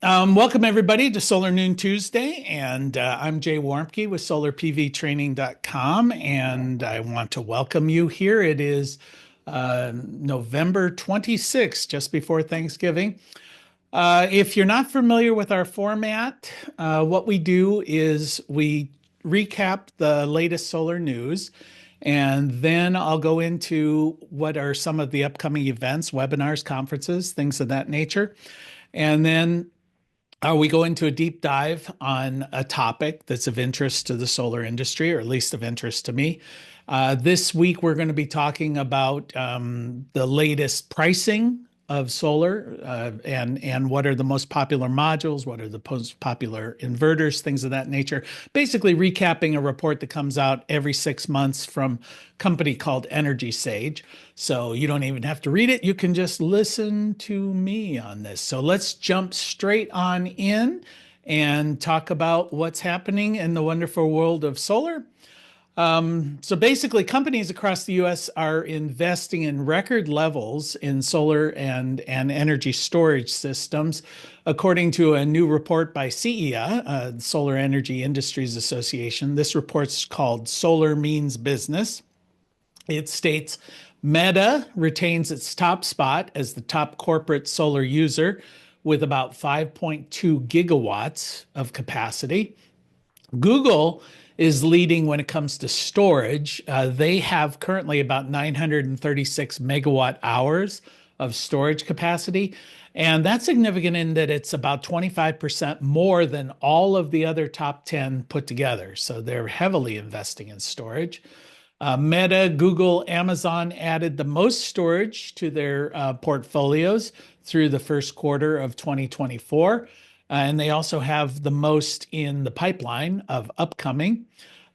Welcome everybody to Solar Noon Tuesday, and I'm Jay Warmke with SolarPVTraining.com, and I want to welcome you here. It is November 26th, just before Thanksgiving. If you're not familiar with our format, what we do is we recap the latest solar news, and then I'll go into what are some of the upcoming events, webinars, conferences, things of that nature. And then we go into a deep dive on a topic that's of interest to the solar industry, or at least of interest to me. This week, we're going to be talking about the latest pricing of solar and what are the most popular modules, what are the most popular inverters, things of that nature. Basically, recapping a report that comes out every 6 months from a company called Energy Sage. So you don't even have to read it. You can just listen to me on this. So let's jump straight on in and talk about what's happening in the wonderful world of solar. So basically, companies across the US are investing in record levels in solar and energy storage systems, according to a new report by CEA, Solar Energy Industries Association. This report's called Solar Means Business. It states Meta retains its top spot as the top corporate solar user with about 5.2 gigawatts of capacity. Google is leading when it comes to storage. They have currently about 936 megawatt hours of storage capacity. And that's significant in that it's about 25% more than all of the other top 10 put together. So they're heavily investing in storage. Meta, Google, Amazon added the most storage to their portfolios through the first quarter of 2024. And they also have the most in the pipeline of upcoming.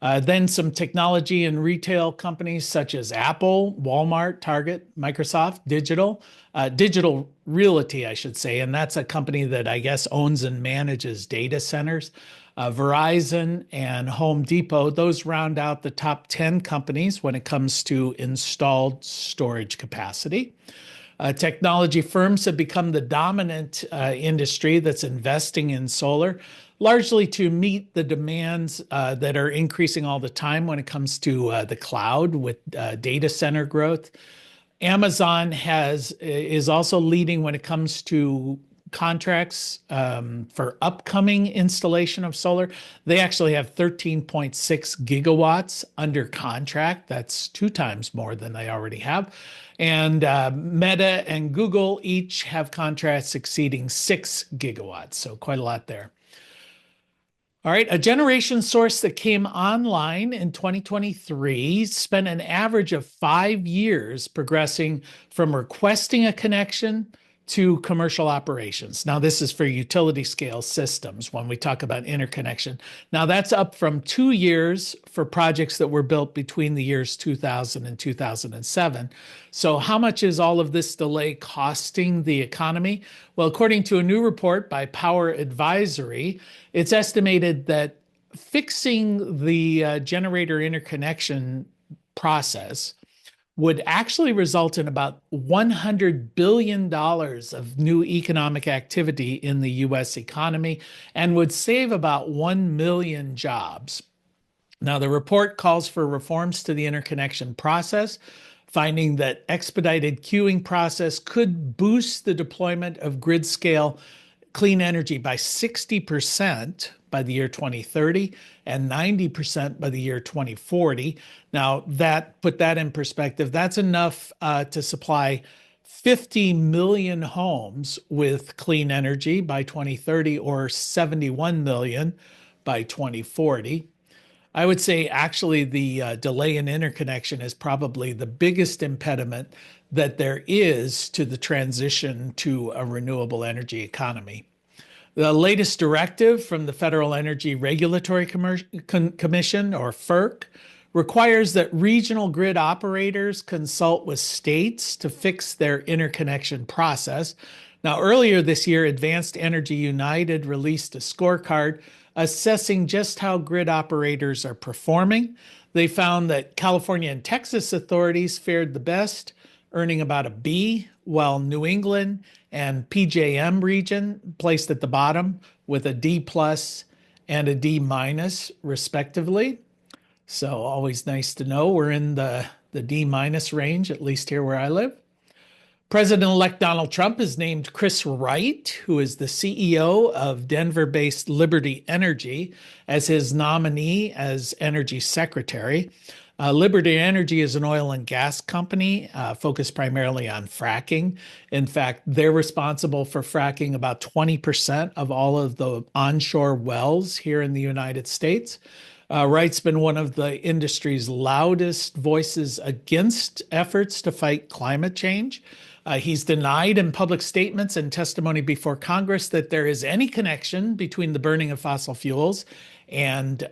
Then some technology and retail companies such as Apple, Walmart, Target, Microsoft, Digital Realty, I should say. And that's a company that I guess owns and manages data centers. Verizon and Home Depot, those round out the top 10 companies when it comes to installed storage capacity. Technology firms have become the dominant industry that's investing in solar, largely to meet the demands that are increasing all the time when it comes to the cloud with data center growth. Amazon is also leading when it comes to contracts for upcoming installation of solar. They actually have 13.6 gigawatts under contract. That's 2 times more than they already have. And Meta and Google each have contracts exceeding 6 gigawatts, so quite a lot there. All right, a generation source that came online in 2023 spent an average of 5 years progressing from requesting a connection to commercial operations. Now, this is for utility scale systems when we talk about interconnection. Now, that's up from 2 years for projects that were built between the years 2000 and 2007. So how much is all of this delay costing the economy? Well, according to a new report by Power Advisory, it's estimated that fixing the generator interconnection process would actually result in about $100 billion of new economic activity in the US economy and would save about 1 million jobs. Now, the report calls for reforms to the interconnection process, finding that expedited queuing process could boost the deployment of grid scale clean energy by 60% by the year 2030 and 90% by the year 2040. Now, put that in perspective, that's enough to supply 50 million homes with clean energy by 2030 or 71 million by 2040. I would say actually the delay in interconnection is probably the biggest impediment that there is to the transition to a renewable energy economy. The latest directive from the Federal Energy Regulatory Commission, or FERC, requires that regional grid operators consult with states to fix their interconnection process. Now, earlier this year, Advanced Energy United released a scorecard assessing just how grid operators are performing. They found that California and Texas authorities fared the best, earning about a B, while New England and PJM region placed at the bottom with a D plus and a D minus, respectively. So always nice to know we're in the D minus range, at least here where I live. President-elect Donald Trump has named Chris Wright, who is the CEO of Denver-based Liberty Energy, as his nominee as Energy Secretary. Liberty Energy is an oil and gas company focused primarily on fracking. In fact, they're responsible for fracking about 20% of all of the onshore wells here in the United States. Wright's been one of the industry's loudest voices against efforts to fight climate change. He's denied in public statements and testimony before Congress that there is any connection between the burning of fossil fuels and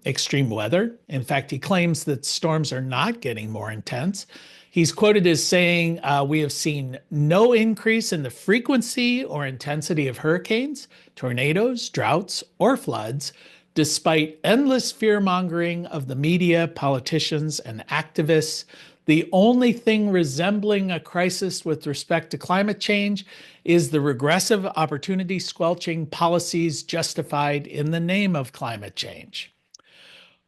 extreme weather. In fact, he claims that storms are not getting more intense. He's quoted as saying, we have seen no increase in the frequency or intensity of hurricanes, tornadoes, droughts, or floods, despite endless fear-mongering of the media, politicians, and activists. The only thing resembling a crisis with respect to climate change is the regressive opportunity squelching policies justified in the name of climate change.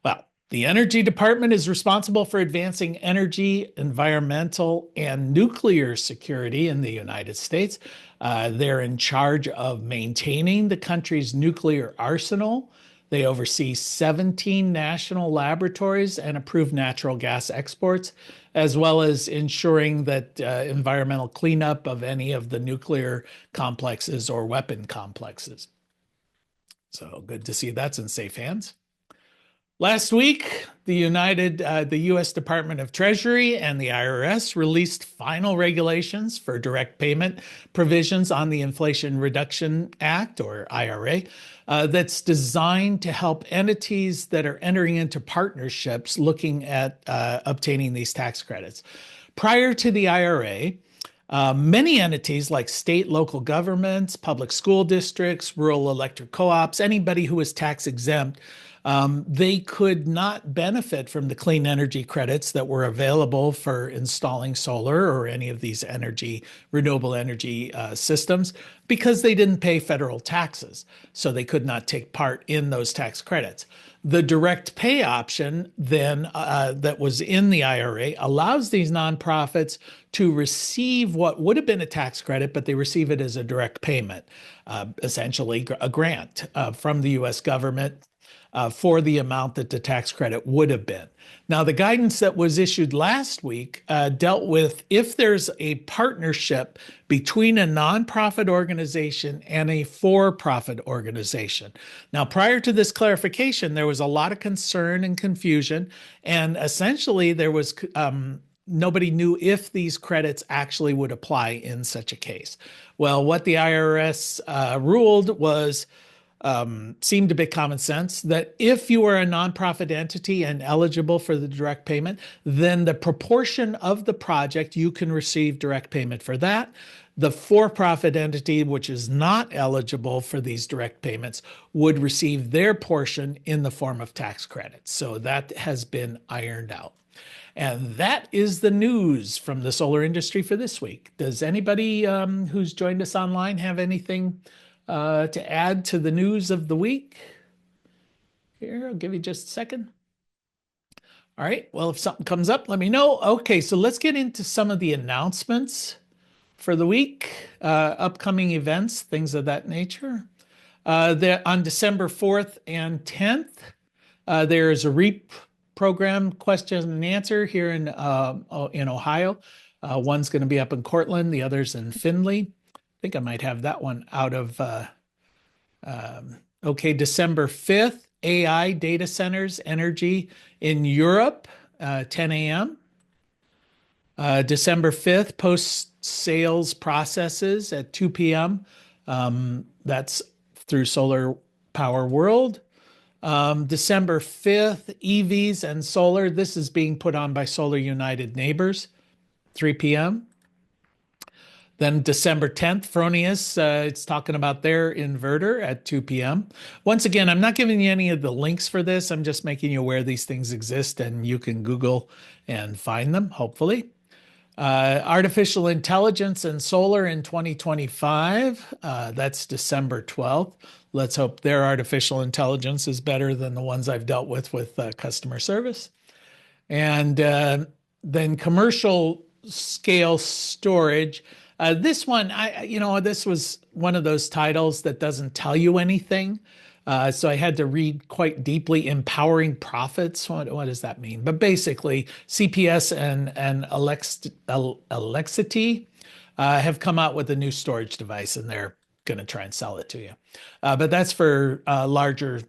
Well, the Energy Department is responsible for advancing energy, environmental, and nuclear security in the United States. They're in charge of maintaining the country's nuclear arsenal. They oversee 17 national laboratories and approve natural gas exports, as well as ensuring that environmental cleanup of any of the nuclear complexes or weapon complexes. So good to see that's in safe hands. Last week, the U.S. Department of Treasury and the IRS released final regulations for direct payment provisions on the Inflation Reduction Act, or IRA, that's designed to help entities that are entering into partnerships looking at obtaining these tax credits. Prior to the IRA, many entities like state, local governments, public school districts, rural electric co-ops, anybody who was tax exempt, they could not benefit from the clean energy credits that were available for installing solar or any of these renewable energy systems because they didn't pay federal taxes. So they could not take part in those tax credits. The direct pay option then that was in the IRA allows these nonprofits to receive what would have been a tax credit, but they receive it as a direct payment, essentially a grant from the U.S. government for the amount that the tax credit would have been. Now, the guidance that was issued last week dealt with if there's a partnership between a nonprofit organization and a for-profit organization. Now, prior to this clarification, there was a lot of concern and confusion, and essentially there was nobody knew if these credits actually would apply in such a case. Well, what the IRS ruled was seemed to be common sense that if you are a nonprofit entity and eligible for the direct payment, then the proportion of the project you can receive direct payment for that. The for-profit entity, which is not eligible for these direct payments, would receive their portion in the form of tax credits. So that has been ironed out. And that is the news from the solar industry for this week. Does anybody who's joined us online have anything to add to the news of the week? Here, I'll give you just a second. All right, well, if something comes up, let me know. Okay, so let's get into some of the announcements for the week, upcoming events, things of that nature. On December 4th and 10th, there's a REAP program question and answer here in Ohio. One's going to be up in Cortland, the other's in Findlay. I think I might have that one out of, okay, December 5th, AI data centers, energy in Europe, 10 a.m. December 5th, post-sales processes at 2 p.m. That's through Solar Power World. December 5th, EVs and solar. This is being put on by Solar United Neighbors, 3 p.m. Then December 10th, Fronius, it's talking about their inverter at 2 p.m. Once again, I'm not giving you any of the links for this. I'm just making you aware these things exist and you can Google and find them, hopefully. Artificial intelligence and solar in 2025. That's December 12th. Let's hope their artificial intelligence is better than the ones I've dealt with customer service. And then commercial scale storage. This one, this was one of those titles that doesn't tell you anything. So I had to read quite deeply. Empowering profits. What does that mean? But basically, CPS and Alexity have come out with a new storage device, and they're going to try and sell it to you. But that's for larger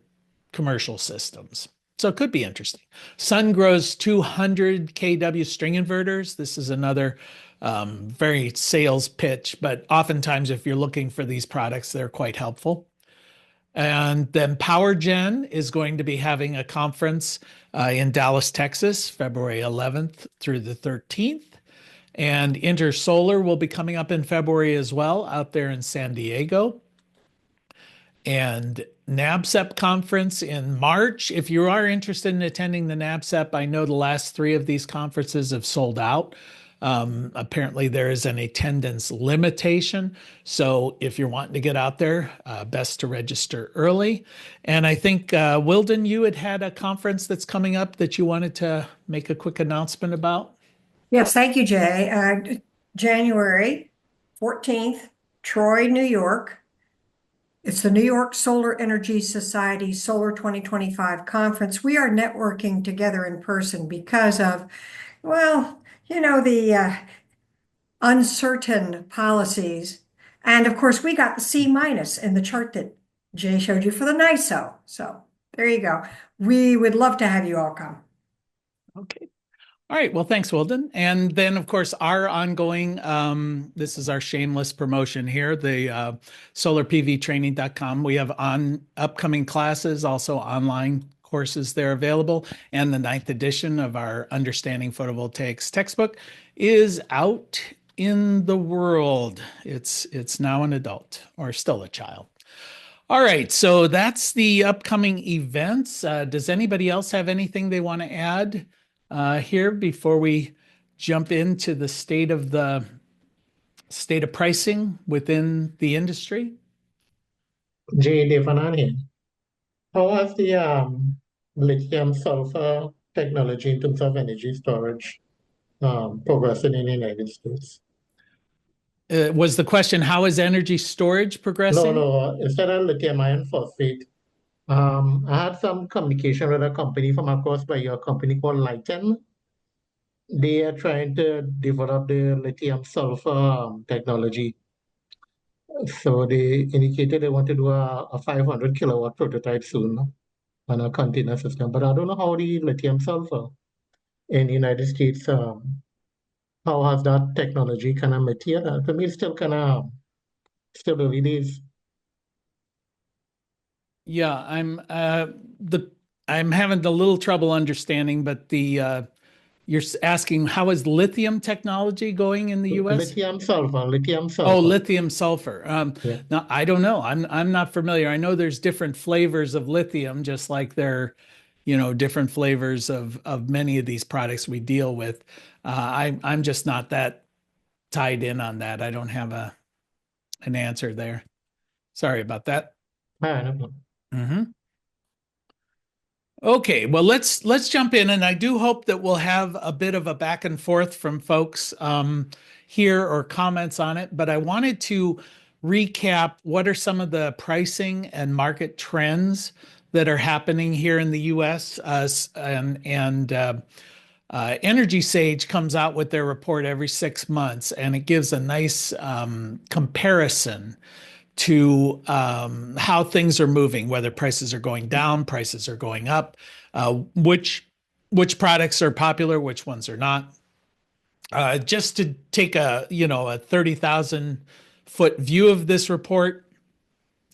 commercial systems. So it could be interesting. Sungrow's 200 kW string inverters. This is another very sales pitch, but oftentimes if you're looking for these products, they're quite helpful. And then PowerGen is going to be having a conference in Dallas, Texas, February 11th through the 13th. And InterSolar will be coming up in February as well, out there in San Diego. And NABCEP conference in March. If you are interested in attending the NABCEP, I know the last 3 of these conferences have sold out. Apparently there is an attendance limitation. So if you're wanting to get out there, best to register early. And I think, Wilden, you had a conference that's coming up that you wanted to make a quick announcement about. Yes, thank you, Jay. January 14th, Troy, New York. It's the New York Solar Energy Society Solar 2025 conference. We are networking together in person because of, well, the uncertain policies. And of course, we got the C minus in the chart that Jay showed you for the NISO. So there you go. We would love to have you all come. Okay. All right. Well, thanks, Wilden. And then, of course, our ongoing, this is our shameless promotion here, the solarpvtraining.com. We have upcoming classes, also online courses there available. And the 9th edition of our Understanding Photovoltaics textbook is out in the world. It's now an adult, or still a child. All right, so that's the upcoming events. Does anybody else have anything they want to add here before we jump into the state of pricing within the industry? Jay Devanan here. How has the lithium sulfur technology in terms of energy storage progressing in the United States? Was the question, how is energy storage progressing? No. Instead of lithium iron phosphate, I had some communication with a company from across by your company called Lighten. They are trying to develop the lithium sulfur technology. So they indicated they want to do a 500 kilowatt prototype soon on a container system. But I don't know how the lithium sulfur in the United States, how has that technology kind of material? To me, it's still kind of still early days. Yeah, I'm having a little trouble understanding, but you're asking how is lithium technology going in the U.S.? Lithium sulfur. Oh, lithium sulfur. Yeah. Now I don't know. I'm not familiar. I know there's different flavors of lithium, just like there, different flavors of many of these products we deal with. I'm just not that tied in on that. I don't have an answer there. Sorry about that. Mm-hmm. Okay, well, let's jump in, and I do hope that we'll have a bit of a back and forth from folks here or comments on it. But I wanted to recap what are some of the pricing and market trends that are happening here in the U.S. Energy Sage comes out with their report every 6 months, and it gives a nice comparison to how things are moving, whether prices are going down, prices are going up, which products are popular, which ones are not. Just to take a 30,000 foot view of this report,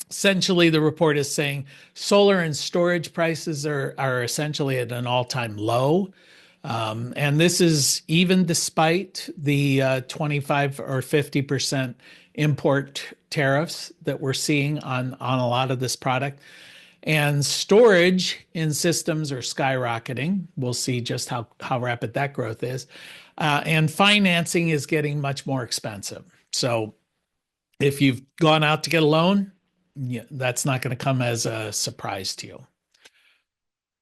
essentially the report is saying solar and storage prices are essentially at an all-time low. And this is even despite the 25 or 50% import tariffs that we're seeing on a lot of this product. And storage in systems are skyrocketing. We'll see just how rapid that growth is. And financing is getting much more expensive. So if you've gone out to get a loan, yeah, that's not going to come as a surprise to you.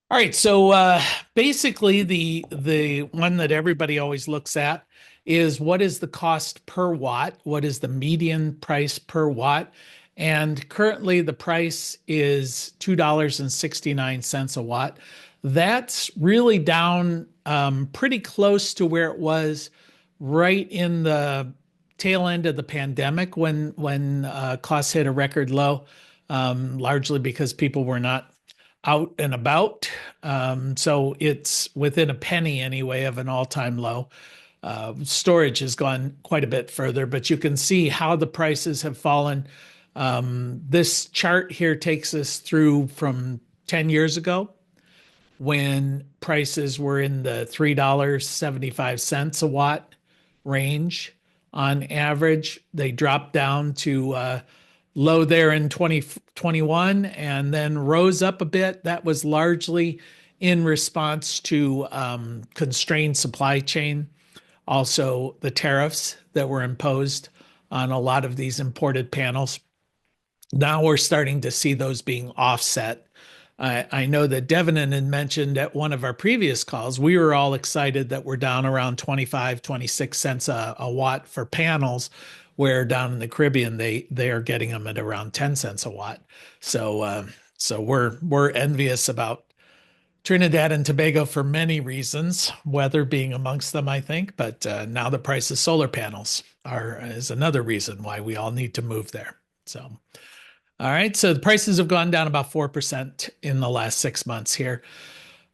All right, so basically the one that everybody always looks at is what is the cost per watt? What is the median price per watt? And currently the price is $2.69 a watt. That's really down pretty close to where it was right in the tail end of the pandemic when costs hit a record low, largely because people were not out and about. So it's within a penny anyway of an all-time low. Storage has gone quite a bit further, but you can see how the prices have fallen. This chart here takes us through from 10 years ago when prices were in the $3.75 a watt range on average. They dropped down to low there in 2021 and then rose up a bit. That was largely in response to constrained supply chain, also the tariffs that were imposed on a lot of these imported panels. Now we're starting to see those being offset. I know that Devin had mentioned at one of our previous calls, we were all excited that we're down around 25, 26 cents a watt for panels, where down in the Caribbean, they are getting them at around 10 cents a watt. So we're envious about Trinidad and Tobago for many reasons, weather being amongst them, I think. But now the price of solar panels is another reason why we all need to move there. So. All right, so the prices have gone down about 4% in the last 6 months here.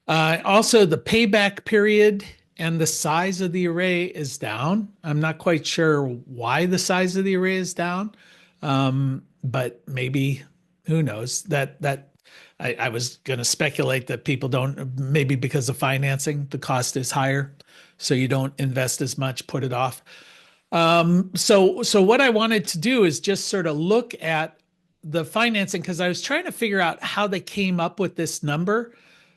Also, the payback period and the size of the array is down. I'm not quite sure why the size of the array is down, but maybe, who knows, that I was going to speculate that people don't, maybe because of financing, the cost is higher, so you don't invest as much, put it off. So what I wanted to do is just sort of look at the financing, because I was trying to figure out how they came up with this number,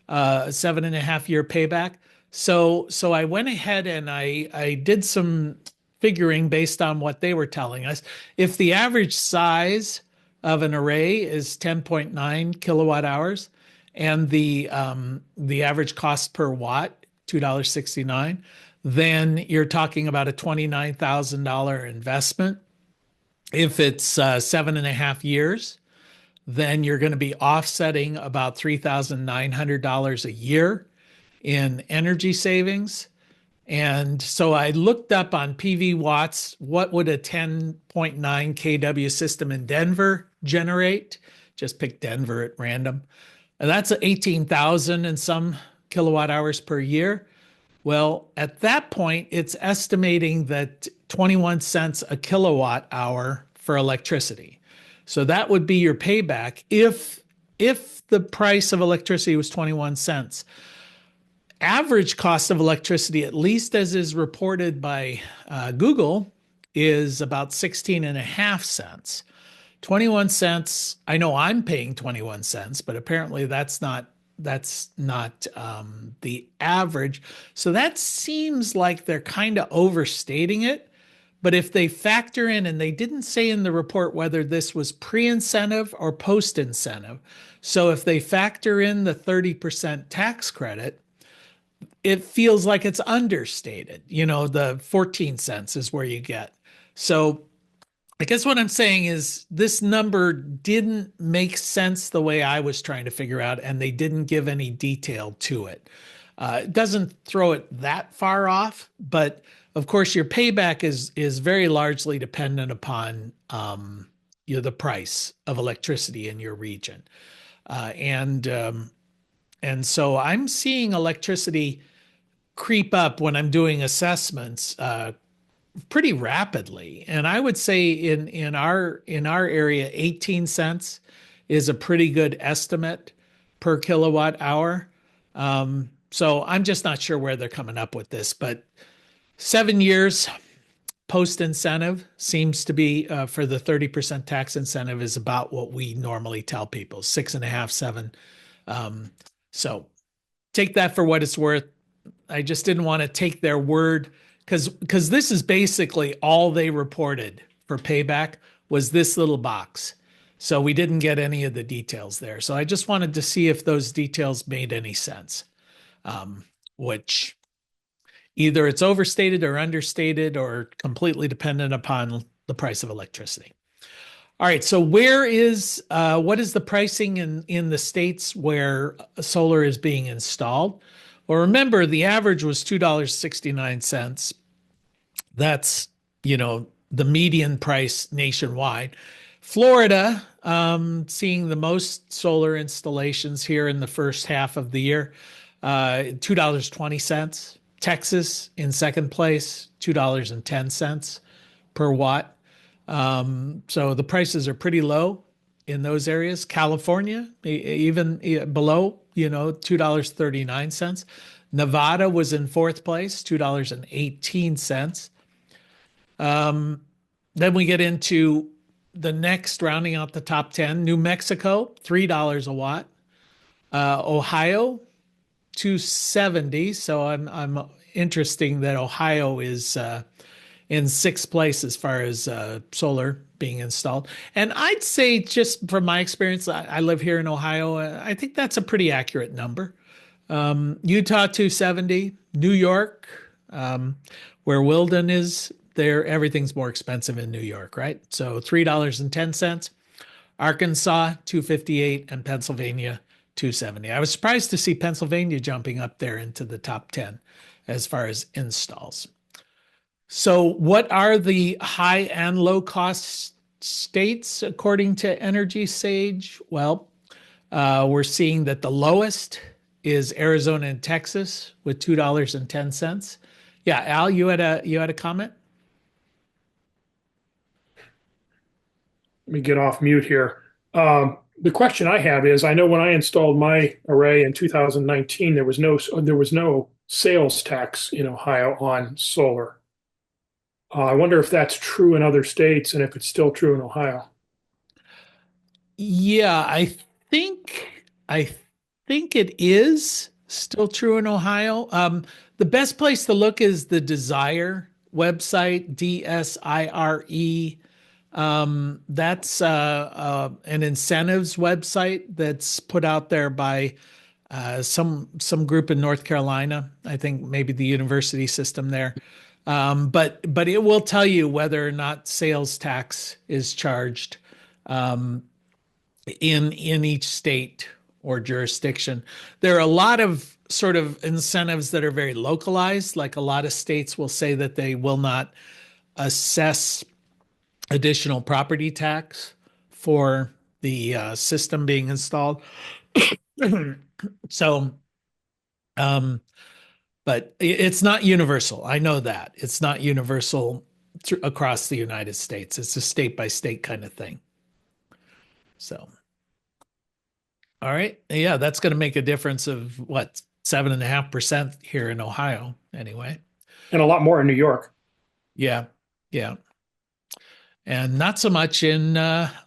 7.5 year payback. So I went ahead and I did some figuring based on what they were telling us. If the average size of an array is 10.9 kilowatt hours and the average cost per watt, $2.69, then you're talking about a $29,000 investment. If it's 7.5 years, then you're going to be offsetting about $3,900 a year in energy savings. And so I looked up on PV watts, what would a 10.9 kW system in Denver generate? Just pick Denver at random. And that's 18,000 and some kilowatt hours per year. Well, at that point, it's estimating that 21 cents a kilowatt hour for electricity. So that would be your payback if the price of electricity was 21 cents. Average cost of electricity, at least as is reported by Google, is about 16.5 cents. 21 cents, I know I'm paying 21 cents, but apparently that's not the average. So that seems like they're kind of overstating it. But if they factor in, and they didn't say in the report whether this was pre-incentive or post-incentive. So if they factor in the 30% tax credit, it feels like it's understated. You know, the 14 cents is where you get. So I guess what I'm saying is this number didn't make sense the way I was trying to figure out, and they didn't give any detail to it. It doesn't throw it that far off, but of course your payback is very largely dependent upon the price of electricity in your region, and so I'm seeing electricity creep up when I'm doing assessments pretty rapidly. And I would say in our area, 18 cents is a pretty good estimate per kilowatt hour. So I'm just not sure where they're coming up with this, but 7 years post incentive seems to be for the 30% tax incentive is about what we normally tell people, 6.5, 7. So take that for what it's worth. I just didn't want to take their word because this is basically all they reported for payback was this little box. So we didn't get any of the details there. So I just wanted to see if those details made any sense, which either it's overstated or understated or completely dependent upon the price of electricity. All right, so what is the pricing in the states where solar is being installed? Well, remember the average was $2.69. That's, the median price nationwide. Florida, seeing the most solar installations here in the first half of the year, $2.20. Texas in second place, $2.10 per watt. So the prices are pretty low in those areas. California, even below, $2.39. Nevada was in fourth place, $2.18. Then we get into the next, rounding out the top 10. New Mexico, $3 a watt. Ohio, 270. So I'm interesting that Ohio is in sixth place as far as solar being installed. And I'd say, just from my experience, I live here in Ohio. I think that's a pretty accurate number. Utah, 270. New York, where Wilden is, there everything's more expensive in New York, right? So $3.10. Arkansas, 258, and Pennsylvania, 270. I was surprised to see Pennsylvania jumping up there into the top 10 as far as installs. So what are the high and low cost states according to Energy Sage? Well, we're seeing that the lowest is Arizona and Texas with $2.10. Yeah, Al, you had a comment? Let me get off mute here. The question I have is, I know when I installed my array in 2019, there was no sales tax in Ohio on solar. I wonder if that's true in other states and if it's still true in Ohio. Yeah, I think it is still true in Ohio. The best place to look is the Desire website, DSIRE. That's an incentives website that's put out there by some group in North Carolina. I think maybe the university system there. But it will tell you whether or not sales tax is charged in each state or jurisdiction. There are a lot of sort of incentives that are very localized. Like a lot of states will say that they will not assess additional property tax for the system being installed. So, but it's not universal. I know that it's not universal across the United States. It's a state by state kind of thing. So, all right. Yeah, that's going to make a difference of what, 7.5% here in Ohio, anyway. And a lot more in New York. Yeah. Yeah. And not so much in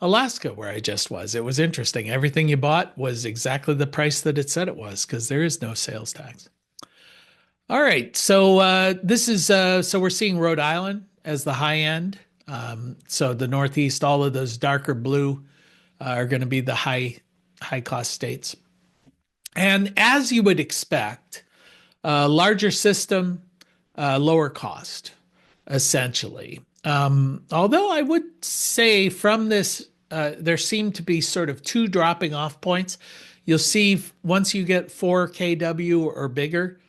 Alaska, where I just was. It was interesting. Everything you bought was exactly the price that it said it was, because there is no sales tax. All right. So this is so we're seeing Rhode Island as the high end. So the Northeast, all of those darker blue are going to be the high cost states. And as you would expect, larger system, lower cost, essentially. Although I would say from this, there seem to be sort of two dropping off points. You'll see once you get 4 kW or bigger,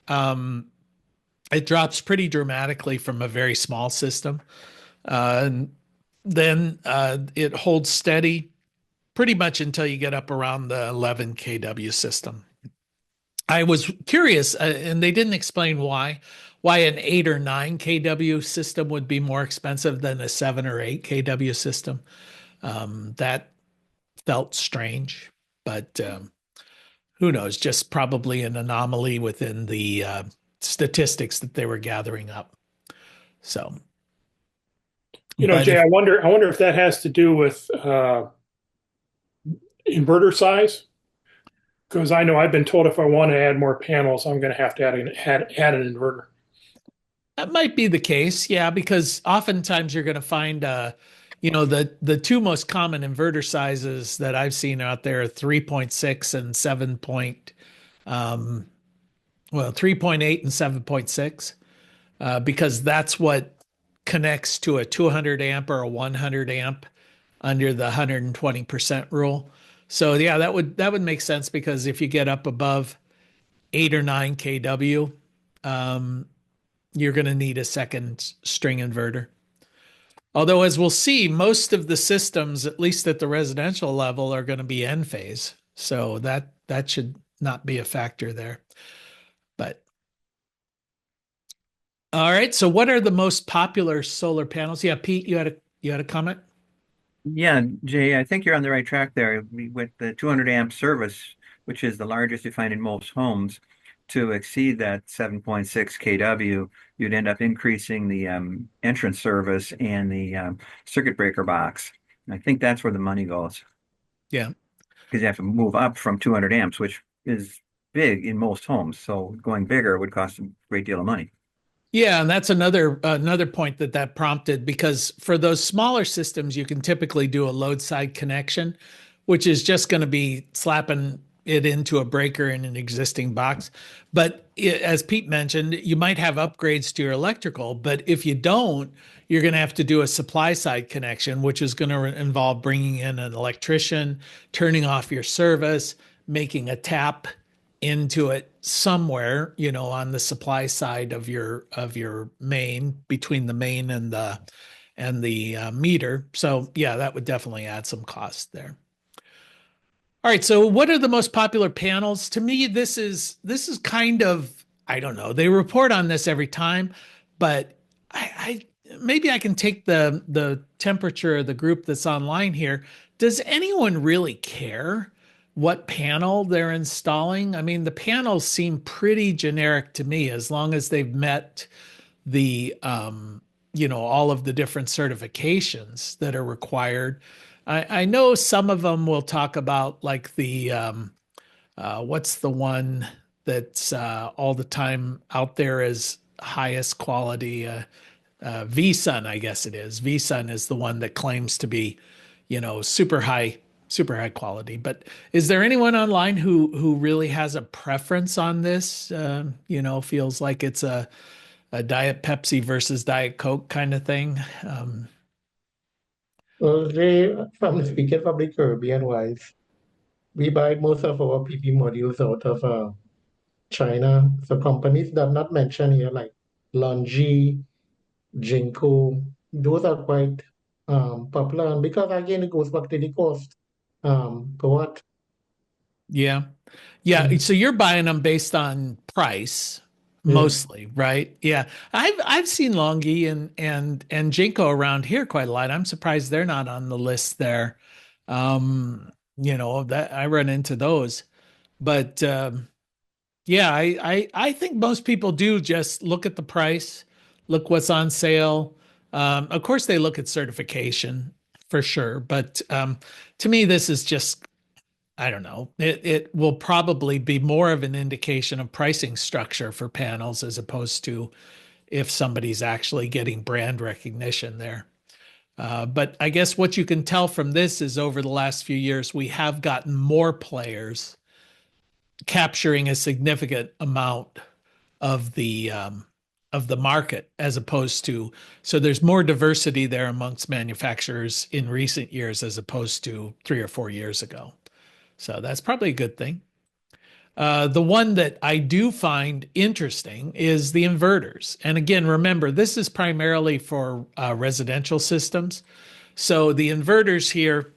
it drops pretty dramatically from a very small system. And then it holds steady pretty much until you get up around the 11 kW system. I was curious, and they didn't explain why an 8 or 9 kW system would be more expensive than a 7 or 8 kW system. That felt strange, but who knows? Just probably an anomaly within the statistics that they were gathering up. So, Jay, I wonder if that has to do with inverter size. Because I know I've been told if I want to add more panels, I'm going to have to add an inverter. That might be the case, yeah, because oftentimes you're going to find, the two most common inverter sizes that I've seen out there are 3.6 and 7 point, um, well, 3.8 and 7.6, because that's what connects to a 200 amp or a 100 amp under the 120% rule. So yeah, that would make sense because if you get up above 8 or 9 kW, um, you're going to need a second string inverter. Although, as we'll see, most of the systems, at least at the residential level, are going to be N phase. So that should not be a factor there. But all right. So what are the most popular solar panels? Yeah, Pete, you had a comment? Yeah, Jay, I think you're on the right track there. With the 200 amp service, which is the largest you find in most homes, to exceed that 7.6 kW, you'd end up increasing the entrance service and the circuit breaker box. I think that's where the money goes Yeah. because you have to move up from 200 amps, which is big in most homes. So going bigger would cost a great deal of money. Yeah, and that's another point that prompted because for those smaller systems, you can typically do a load side connection, which is just going to be slapping it into a breaker in an existing box. But as Pete mentioned, you might have upgrades to your electrical, but if you don't, you're going to have to do a supply side connection, which is going to involve bringing in an electrician, turning off your service, making a tap into it somewhere, on the supply side of your main, between the main and the meter. So yeah, that would definitely add some cost there. All right, so what are the most popular panels? To me, this is kind of, I don't know. They report on this every time, but I maybe I can take the temperature of the group that's online here. Does anyone really care what panel they're installing? I mean, the panels seem pretty generic to me as long as they've met all of the different certifications that are required. I know some of them will talk about like what's the one that's all the time out there as highest quality, VSUN, I guess it is. VSUN is the one that claims to be, super high quality. But is there anyone online who really has a preference on this? Feels like it's a Diet Pepsi versus Diet Coke kind of thing. Well, from speaking from the Caribbean wise, we buy most of our PP modules out of China. So companies that are not mentioned here, like Longi, Jinko, those are quite popular. And because again, it goes back to the cost per watt. Yeah. Yeah. Mm, So you're buying them based on price yeah. mostly, right? Yeah. I've seen Longi and Jinko around here quite a lot. I'm surprised they're not on the list there. That I run into those. But yeah, I think most people do just look at the price, look what's on sale. Of course, they look at certification for sure, but to me, this is just, I don't know. It will probably be more of an indication of pricing structure for panels as opposed to if somebody's actually getting brand recognition there. But I guess what you can tell from this is over the last few years, we have gotten more players capturing a significant amount of the market as opposed to, so there's more diversity there amongst manufacturers in recent years as opposed to 3 or 4 years ago. So that's probably a good thing. The one that I do find interesting is the inverters. And again, remember, this is primarily for residential systems. So the inverters here,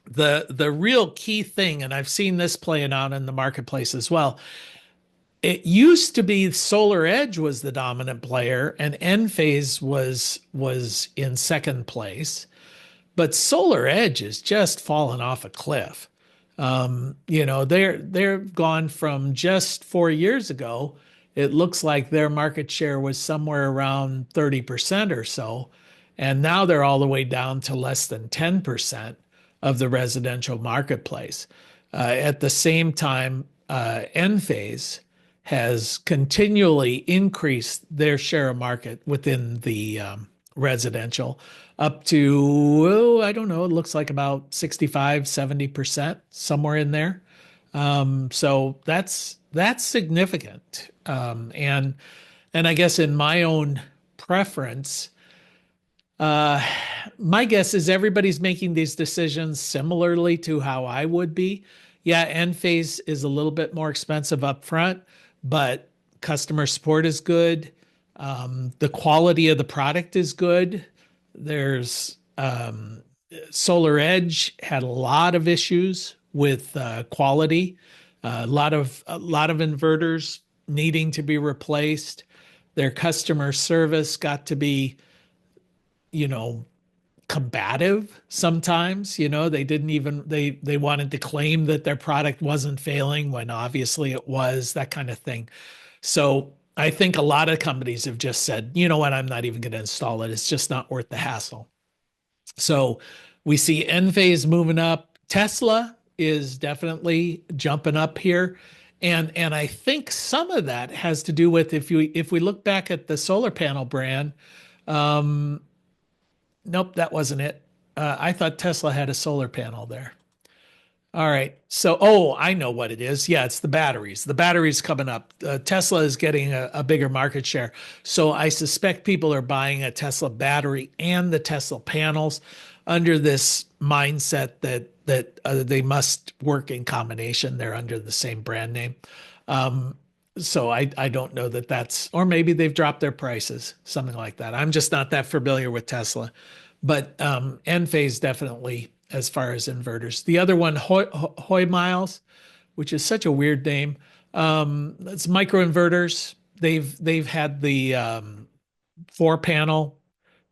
the real key thing, and I've seen this playing out in the marketplace as well. It used to be Solar Edge was the dominant player, and Enphase was in second place. But Solar Edge has just fallen off a cliff. They're gone from just 4 years ago. It looks like their market share was somewhere around 30% or so, and now they're all the way down to less than 10% of the residential marketplace. At the same time, Enphase has continually increased their share of market within the residential up to, oh, I don't know, it looks like about 65, 70%, somewhere in there. So that's significant. And I guess in my own preference, uh, my guess is everybody's making these decisions similarly to how I would be. Yeah, end phase is a little bit more expensive up front, but customer support is good. The quality of the product is good. There's Solar Edge had a lot of issues with quality, a lot of inverters needing to be replaced. Their customer service got to be, you know, combative sometimes. They didn't even they wanted to claim that their product wasn't failing when obviously it was, that kind of thing. So I think a lot of companies have just said, you know what, I'm not even going to install it. It's just not worth the hassle. So we see Enphase moving up. Tesla is definitely jumping up here. And I think some of that has to do with, if we look back at the solar panel brand, um, nope, that wasn't it. I thought Tesla had a solar panel there. All right. So, oh, I know what it is. Yeah, it's the batteries. The batteries coming up. Tesla is getting a bigger market share. So I suspect people are buying a Tesla battery and the Tesla panels under this mindset that they must work in combination. They're under the same brand name. So I don't know that that's, or maybe they've dropped their prices, something like that. I'm just not that familiar with Tesla. But Enphase definitely, as far as inverters. The other one, Hoy Miles, which is such a weird name. It's microinverters. They've had the 4-panel,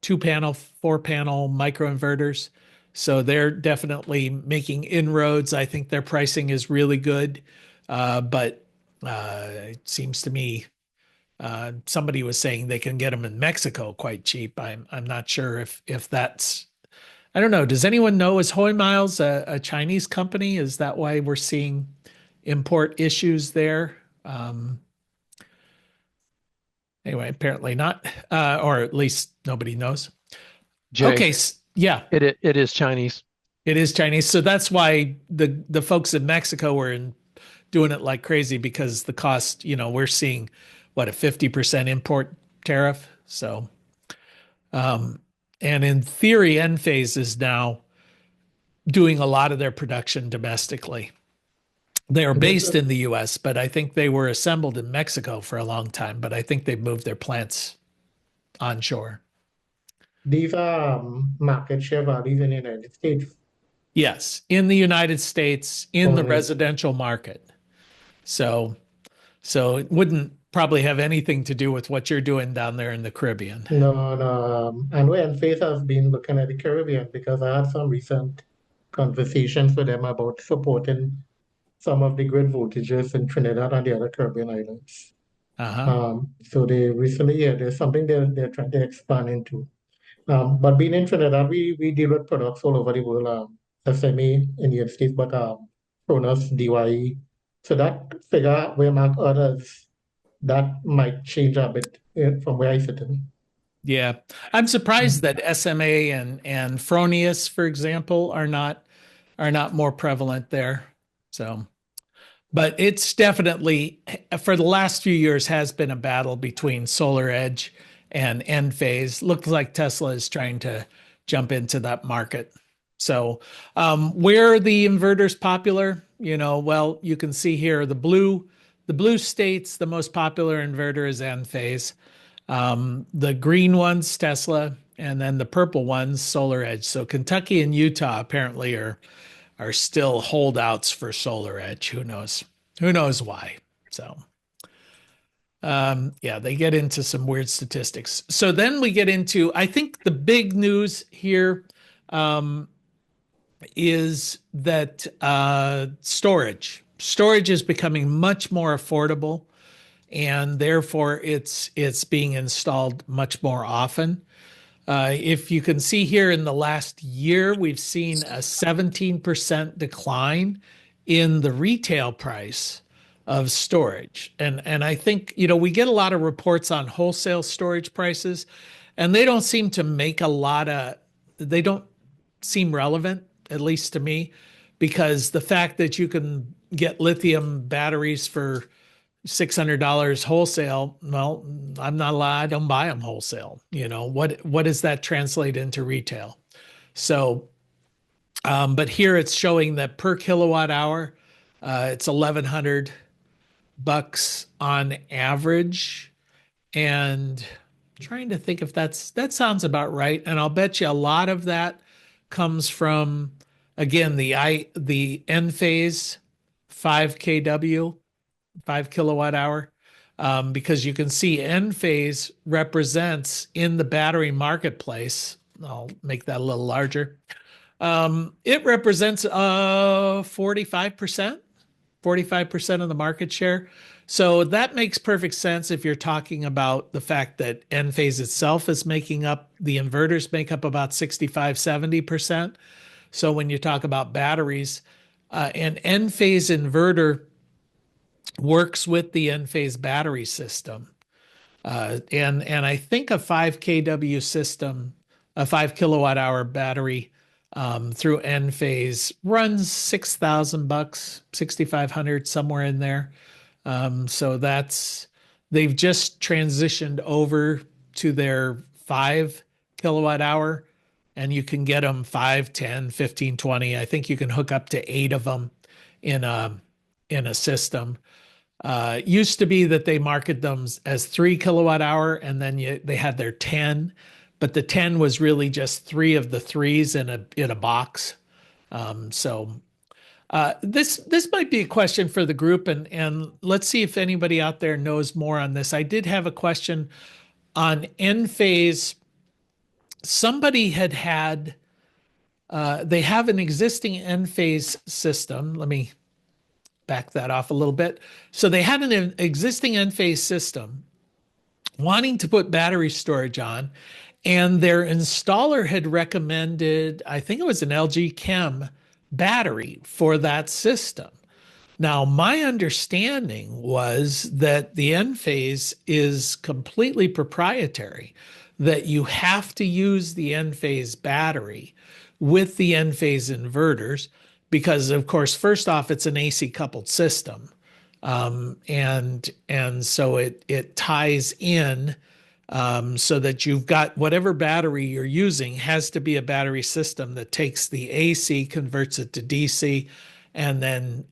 2-panel, 4-panel microinverters. So they're definitely making inroads. I think their pricing is really good. But it seems to me somebody was saying they can get them in Mexico quite cheap. I'm not sure if that's, I don't know. Does anyone know, is Hoy Miles a Chinese company? Is that why we're seeing import issues there? Anyway, apparently not, or at least nobody knows. Jay, Okay, yeah, it is Chinese. it is Chinese. So that's why the folks in Mexico were doing it like crazy, because the cost, we're seeing what, a 50% import tariff. So, and in theory, Enphase is now doing a lot of their production domestically. They are based in the US, but I think they were assembled in Mexico for a long time, but I think they've moved their plants onshore. These are market share values in the United States. Yes, in the United States, in the Only. residential market. So it wouldn't probably have anything to do with what you're doing down there in the Caribbean. No, no. I know Enphase has been looking at the Caribbean because I had some recent conversations with them about supporting some of the grid voltages in Trinidad and the other Caribbean islands. So they recently, there's something they're trying to expand into. But being in Trinidad, we deal with products all over the world. SMA in the United States, but Cronus, DYE. So that figure where mark others, that might change a bit from where I sit in. Yeah, I'm surprised that SMA and Fronius, for example, are not more prevalent there. So, but it's definitely, for the last few years, has been a battle between Solar Edge and Enphase. Looks like Tesla is trying to jump into that market. So, where are the inverters popular? Well, you can see here the blue states, the most popular inverter is Enphase. The green ones, Tesla, and then the purple ones, Solar Edge. So Kentucky and Utah apparently are still holdouts for Solar Edge. Who knows? Who knows why? So, yeah, they get into some weird statistics. So then we get into, I think the big news here is that storage is becoming much more affordable, and therefore it's being installed much more often. If you can see here, in the last year, we've seen a 17% decline in the retail price of storage. And I think, we get a lot of reports on wholesale storage prices, and they don't seem to make they don't seem relevant, at least to me, because the fact that you can get lithium batteries for $600 wholesale, well, I'm not allowed, I don't buy them wholesale. What does that translate into retail? So, but here it's showing that per kilowatt hour, it's 1,100 bucks on average. And trying to think if that sounds about right. And I'll bet you a lot of that comes from, again, the Enphase 5 kW, 5 kilowatt hour, because you can see Enphase represents in the battery marketplace. I'll make that a little larger. It represents 45%, 45% of the market share. So that makes perfect sense if you're talking about the fact that Enphase itself is making up, the inverters make up about 65, 70%. So when you talk about batteries, an Enphase inverter works with the Enphase battery system. And I think a 5 kW system, a 5 kilowatt hour battery through Enphase runs 6,000 bucks, 6,500, somewhere in there. So they've just transitioned over to their 5 kilowatt hour, and you can get them 5, 10, 15, 20. I think you can hook up to 8 of them in a system. Used to be that they market them as 3 kilowatt hour, and then they had their 10, but the 10 was really just 3 of the threes in a box. This might be a question for the group, and let's see if anybody out there knows more on this. I did have a question on Enphase. Somebody they have an existing Enphase system. Let me back that off a little bit. So they had an existing Enphase system wanting to put battery storage on, and their installer had recommended, I think it was an LG Chem battery for that system. Now, my understanding was that the Enphase is completely proprietary, that you have to use the Enphase battery with the Enphase inverters, because, of course, first off, it's an AC coupled system. And so it ties in so that you've got whatever battery you're using has to be a battery system that takes the AC, converts it to DC, and then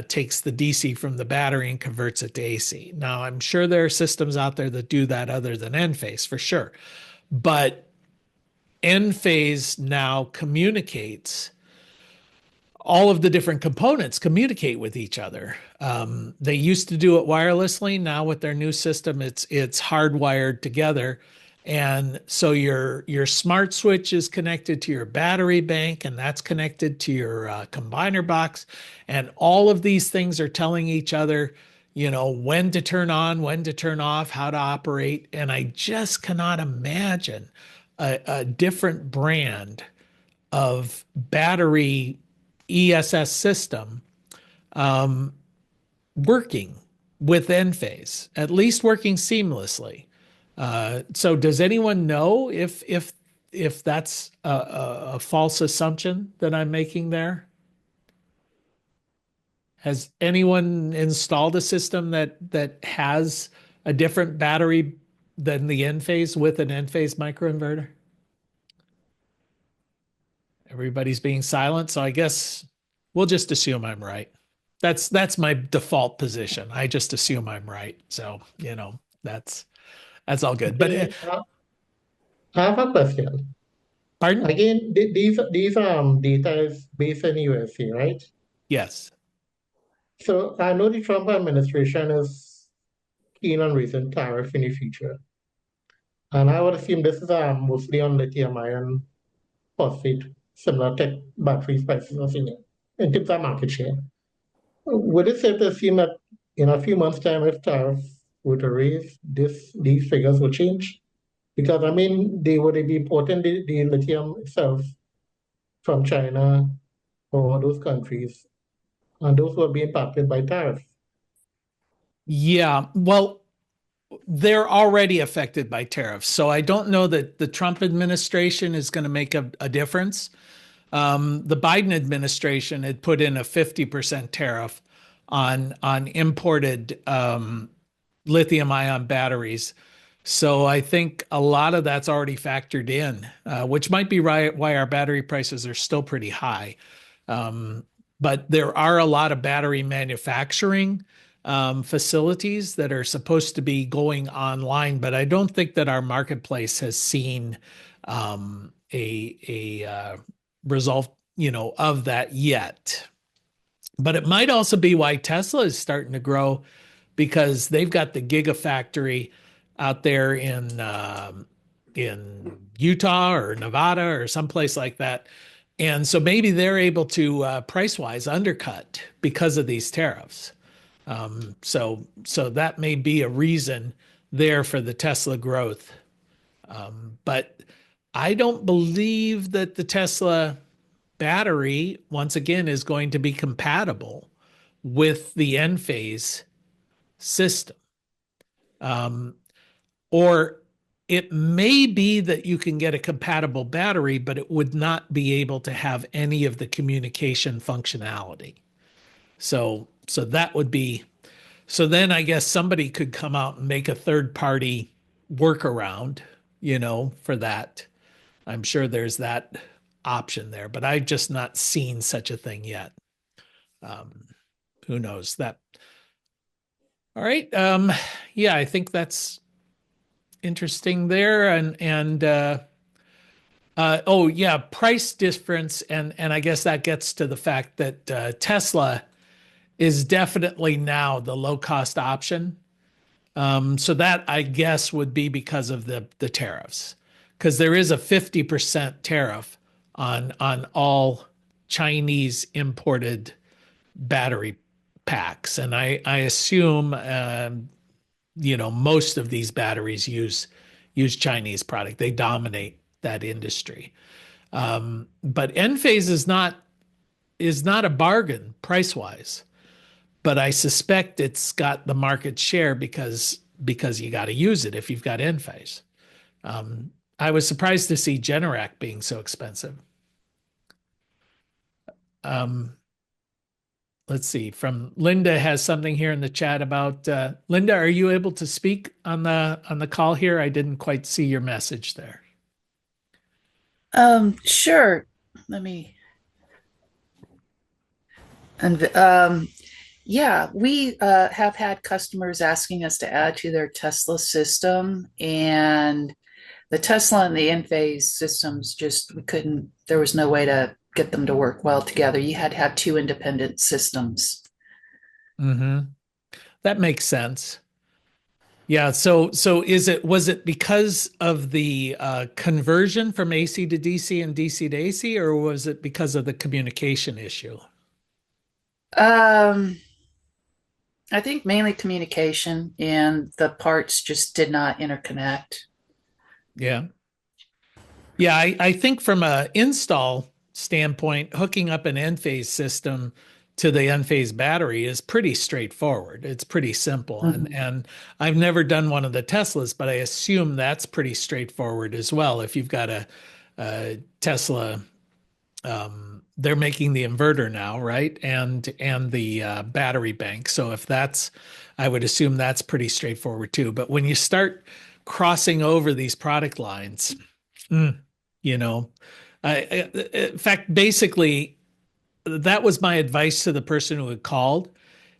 takes the DC from the battery and converts it to AC. Now, I'm sure there are systems out there that do that other than Enphase, for sure. But Enphase now communicates, all of the different components communicate with each other. They used to do it wirelessly. Now with their new system, it's hardwired together. And so your smart switch is connected to your battery bank, and that's connected to your combiner box. And all of these things are telling each other, when to turn on, when to turn off, how to operate. And I just cannot imagine a different brand of battery ESS system working with Enphase, at least working seamlessly. So does anyone know if that's a false assumption that I'm making there? Has anyone installed a system that has a different battery than the Enphase with an Enphase microinverter? Everybody's being silent, so I guess we'll just assume I'm right. That's my default position. I just assume I'm right. So, that's all good. But I have a question. pardon? Again, these data is based in USA, right? Yes. So I know the Trump administration is keen on raising tariff in the future. And I would assume this is mostly on lithium iron phosphate, similar tech battery prices of in terms of market share. Would it safe to assume that in a few months' time, if tariffs were to raise, these figures will change? Because they would be importing the lithium itself from China or those countries, and those will be impacted by tariffs. Yeah, well, they're already affected by tariffs. So I don't know that the Trump administration is going to make a difference. The Biden administration had put in a 50% tariff on imported lithium ion batteries. So I think a lot of that's already factored in, which might be right why our battery prices are still pretty high. Um, but there are a lot of battery manufacturing facilities that are supposed to be going online, but I don't think that our marketplace has seen a result, of that yet. But it might also be why Tesla is starting to grow because they've got the Gigafactory out there in Utah or Nevada or someplace like that. And so maybe they're able to price wise undercut because of these tariffs. So that may be a reason there for the Tesla growth. But I don't believe that the Tesla battery, once again, is going to be compatible with the Enphase system. Um, or it may be that you can get a compatible battery, but it would not be able to have any of the communication functionality. So that would be, so then I guess somebody could come out and make a third party workaround, for that. I'm sure there's that option there, but I've just not seen such a thing yet. Um, who knows that? All right. Yeah, I think that's interesting there. Oh yeah, price difference, and I guess that gets to the fact that Tesla is definitely now the low cost option. So that I guess would be because of the tariffs, because there is a 50% tariff on all Chinese imported battery packs, and I assume most of these batteries use Chinese product. They dominate that industry. But Enphase is not a bargain price wise, but I suspect it's got the market share because you got to use it if you've got Enphase. I was surprised to see Generac being so expensive. Um, let's see. From Linda has something here in the chat about Linda. Are you able to speak on the call here? I didn't quite see your message there. Sure. Let me. And yeah, we have had customers asking us to add to their Tesla system, and the Tesla and the Enphase systems just we couldn't. There was no way to get them to work well together. You had to have two independent systems. Mm-hmm. That makes sense. Yeah. So was it because of the conversion from AC to DC and DC to AC, or was it because of the communication issue? Um, I think mainly communication and the parts just did not interconnect. Yeah. Yeah. I think from a install standpoint, hooking up an Enphase system to the Enphase battery is pretty straightforward. It's pretty simple. And I've never done one of the Teslas, but I assume that's pretty straightforward as well. If you've got a Tesla, they're making the inverter now, right? And the battery bank. So if that's, I would assume that's pretty straightforward too. But when you start crossing over these product lines, you know, in fact, basically, that was my advice to the person who had called.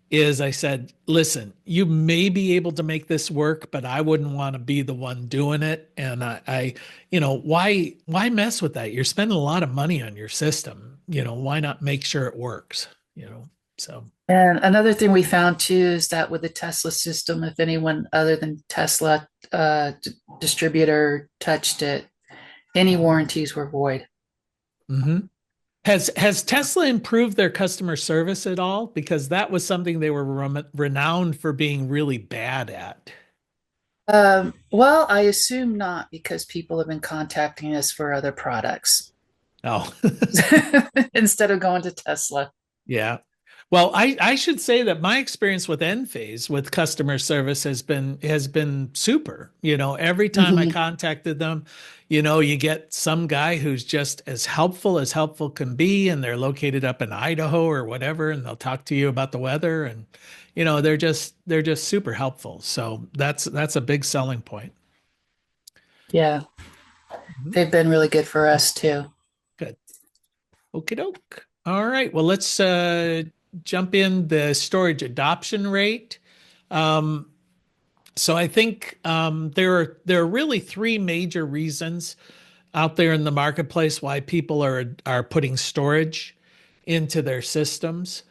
Is I said, listen, you may be able to make this work, but I wouldn't want to be the one doing it. And why mess with that? You're spending a lot of money on your system. Why not make sure it works? So. And another thing we found too is that with the Tesla system, if anyone other than Tesla distributor touched it, any warranties were void. Mm-hmm. Has Tesla improved their customer service at all? Because that was something they were renowned for being really bad at. Well, I assume not because people have been contacting us for other products Oh, instead of going to Tesla. yeah. Well, I should say that my experience with Enphase with customer service has been super. Every time I Mhm. contacted them, you get some guy who's just as helpful can be, and they're located up in Idaho or whatever, and they'll talk to you about the weather, and they're just super helpful. So that's a big selling point. Yeah, Mhm. they've been really good for us too. Good. Okie doke. All right. Well, let's jump in the storage adoption rate. Um, so I think there are really three major reasons out there in the marketplace why people are putting storage into their systems.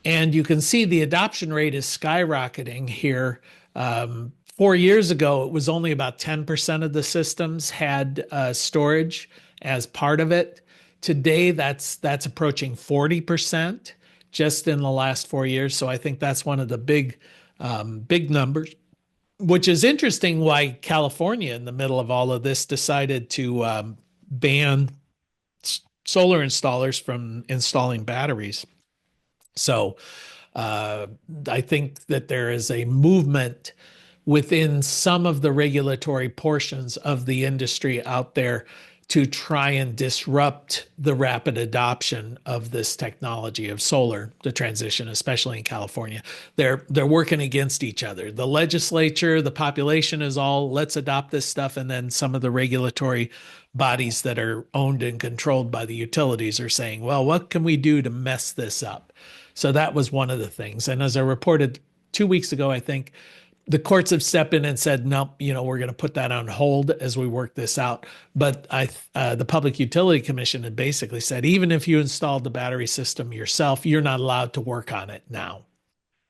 And you can see the adoption rate is skyrocketing here. 4 years ago, it was only about 10% of the systems had storage as part of it. Today, that's approaching 40% just in the last 4 years. So I think that's one of the big numbers, which is interesting why California, in the middle of all of this, decided to ban solar installers from installing batteries. So uh, I think that there is a movement within some of the regulatory portions of the industry out there to try and disrupt the rapid adoption of this technology of solar, the transition, especially in California. They're working against each other. The legislature, the population is all, let's adopt this stuff, and then some of the regulatory bodies that are owned and controlled by the utilities are saying, well, what can we do to mess this up? So that was one of the things. And as I reported 2 weeks ago, I think the courts have stepped in and said, no, we're going to put that on hold as we work this out. But the Public Utility Commission had basically said, even if you installed the battery system yourself, you're not allowed to work on it now.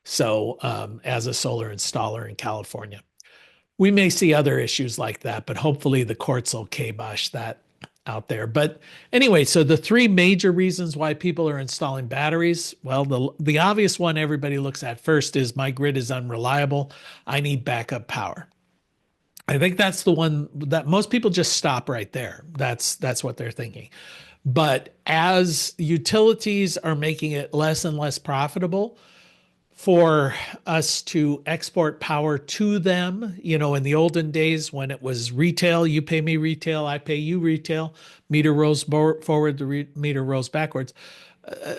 So as a solar installer in California, we may see other issues like that, but hopefully the courts will kibosh that out there. But anyway, so the three major reasons why people are installing batteries, well, the obvious one everybody looks at first is my grid is unreliable. I need backup power. I think that's the one that most people just stop right there. That's what they're thinking. But as utilities are making it less and less profitable for us to export power to them. In the olden days when it was retail, you pay me retail, I pay you retail, meter rolls forward, the meter rolls backwards.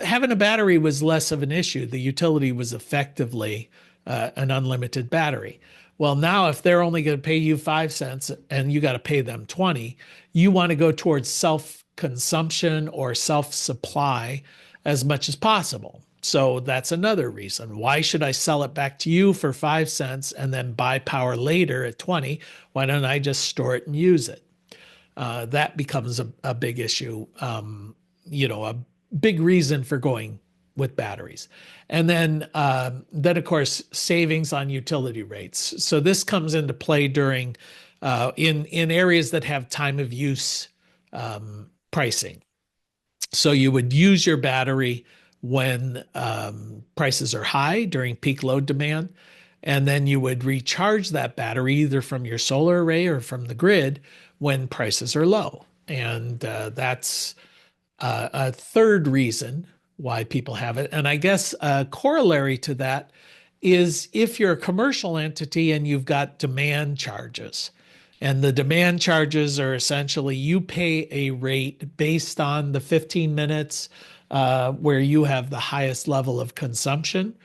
Having a battery was less of an issue. The utility was effectively an unlimited battery. Well, now if they're only going to pay you 5 cents and you got to pay them 20, you want to go towards self consumption or self supply as much as possible. So that's another reason. Why should I sell it back to you for 5 cents and then buy power later at 20? Why don't I just store it and use it? That becomes a big issue, a big reason for going with batteries. And then of course, savings on utility rates. So this comes into play during in areas that have time of use pricing. So you would use your battery when prices are high during peak load demand, and then you would recharge that battery either from your solar array or from the grid when prices are low. And that's a third reason why people have it. And I guess a corollary to that is if you're a commercial entity and you've got demand charges. And the demand charges are essentially you pay a rate based on the 15 minutes where you have the highest level of consumption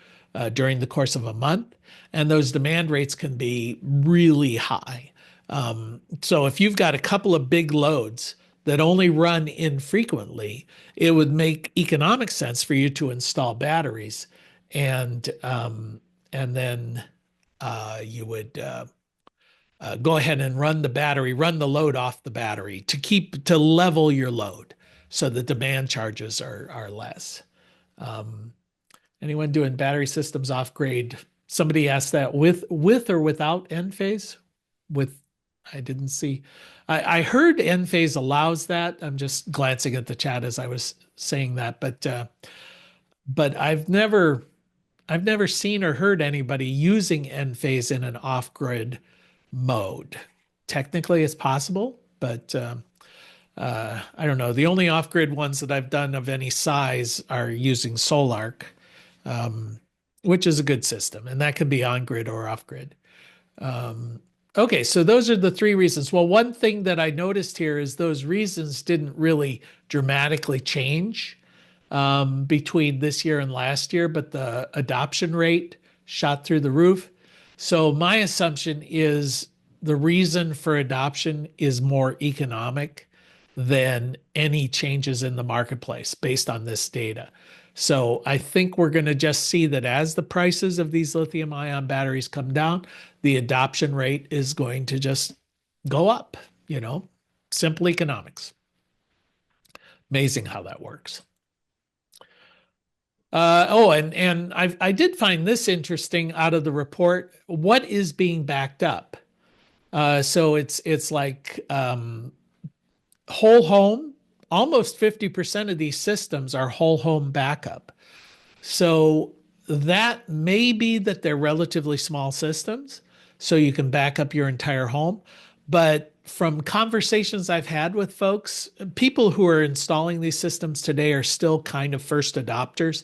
during the course of a month. And those demand rates can be really high. So if you've got a couple of big loads that only run infrequently, it would make economic sense for you to install batteries, and then you would go ahead and run the load off the battery to level your load, so the demand charges are less. Um, Anyone doing battery systems off grade? Somebody asked that with or without Enphase. With, I didn't see. I heard Enphase allows that. I'm just glancing at the chat as I was saying that, but I've never seen or heard anybody using Enphase in an off-grid mode. Technically, it's possible, but I don't know. The only off-grid ones that I've done of any size are using Solarc, which is a good system, and that can be on grid or off grid. Okay, so those are the three reasons. Well, one thing that I noticed here is those reasons didn't really dramatically change between this year and last year, but the adoption rate shot through the roof. So my assumption is the reason for adoption is more economic than any changes in the marketplace based on this data. So I think we're going to just see that as the prices of these lithium ion batteries come down, the adoption rate is going to just go up, simple economics. Amazing how that works. And I did find this interesting out of the report. What is being backed up? So it's like whole home. Almost 50% of these systems are whole home backup. So that may be that they're relatively small systems, so you can back up your entire home. But from conversations I've had with folks, people who are installing these systems today are still kind of first adopters.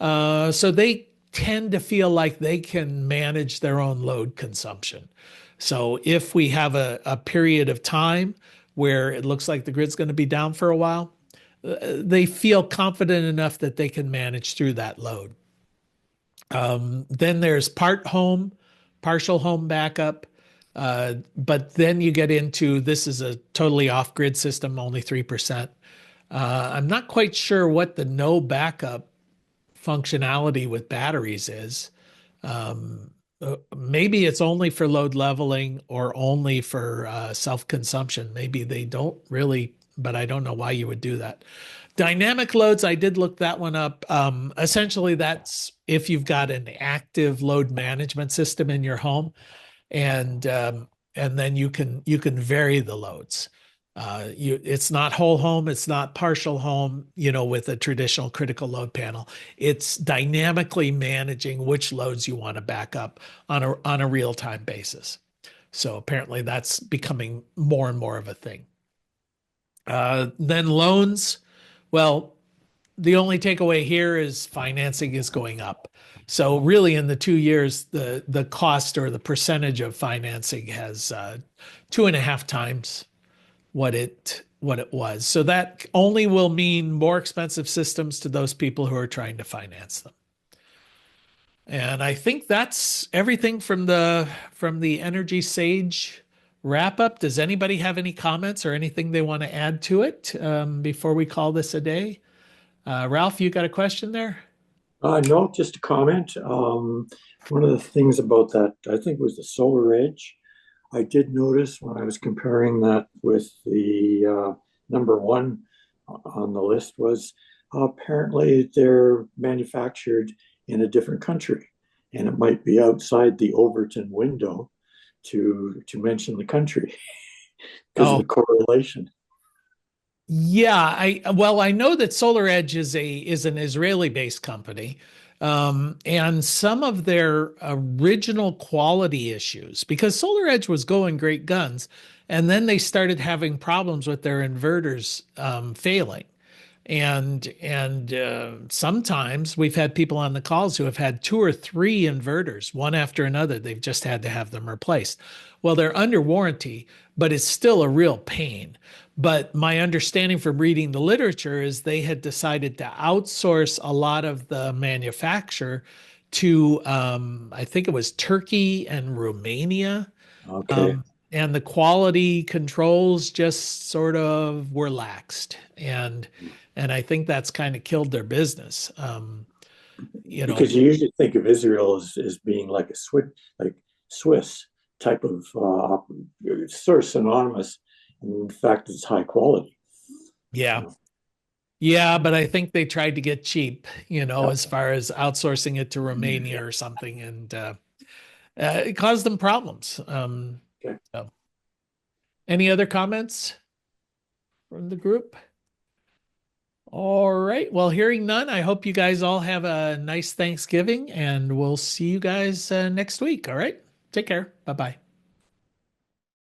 So they tend to feel like they can manage their own load consumption. So if we have a period of time where it looks like the grid's going to be down for a while, they feel confident enough that they can manage through that load. Then there's partial home backup. But then you get into this is a totally off-grid system, only 3%. I'm not quite sure what the no backup functionality with batteries is. Maybe it's only for load leveling or only for self-consumption. Maybe they don't really, but I don't know why you would do that. Dynamic loads, I did look that one up. Essentially, that's if you've got an active load management system in your home, and then you can vary the loads. It's not whole home, it's not partial home, with a traditional critical load panel. It's dynamically managing which loads you want to back up on a real-time basis. So apparently that's becoming more and more of a thing. Then loans, well, the only takeaway here is financing is going up. So really in the 2 years, the cost or the percentage of financing has 2.5 times what it was. So that only will mean more expensive systems to those people who are trying to finance them. And I think that's everything from the Energy Sage wrap up. Does anybody have any comments or anything they want to add to it before we call this a day? Ralph, you got a question there? No, just a comment. One of the things about that, I think, was the Solar Edge. I did notice when I was comparing that with the number one on the list was apparently they're manufactured in a different country, and it might be outside the Overton window to mention the country because of the correlation. Yeah, I know that Solar Edge is an Israeli-based company, and some of their original quality issues, because Solar Edge was going great guns, and then they started having problems with their inverters failing. And sometimes we've had people on the calls who have had 2 or 3 inverters, one after another. They've just had to have them replaced. Well, they're under warranty, but it's still a real pain. But my understanding from reading the literature is they had decided to outsource a lot of the manufacture to, I think it was Turkey and Romania. Okay. And the quality controls just sort of were laxed. And I think that's kind of killed their business. Because you usually think of Israel as being like Swiss type of sort of synonymous. In fact, it's high quality. Yeah. Yeah, but I think they tried to get cheap, as far as outsourcing it to Romania or something, and it caused them problems. Okay. So. Any other comments from the group? All right. Well, hearing none, I hope you guys all have a nice Thanksgiving, and we'll see you guys next week. All right. Take care. Bye-bye.